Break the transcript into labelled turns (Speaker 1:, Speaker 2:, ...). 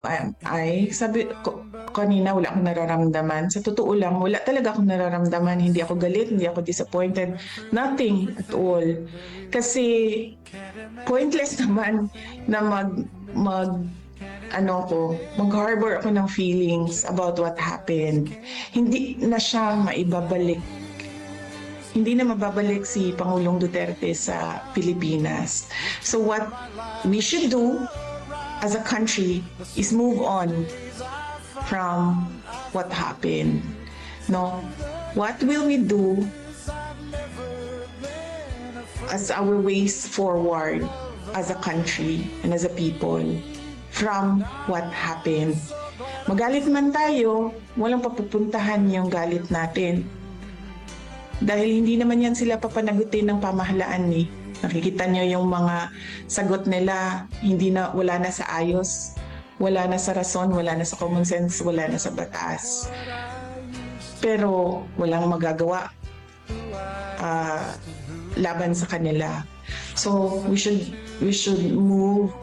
Speaker 1: Sabi ko kanina, wala akong nararamdaman. Sa totoo lang, wala talaga akong nararamdaman. Hindi ako galit, hindi ako disappointed. Nothing at all. Kasi pointless naman na mag-harbor ako ng feelings about what happened. Hindi na siya maibabalik. Hindi na mababalik si Pangulong Duterte sa Pilipinas. So what we should do as a country is move on from what happened. No? What will we do as our ways forward as a country and as a people from what happened? Magalit man tayo, walang papupuntahan yung galit natin. Dahil hindi naman yan sila papanagutin ng pamahalaan eh. Nakikita nyo yung mga sagot nila, wala na sa ayos, wala na sa rason, wala na sa common sense, wala na sa batas. Pero walang magagawa laban sa kanila. So we should move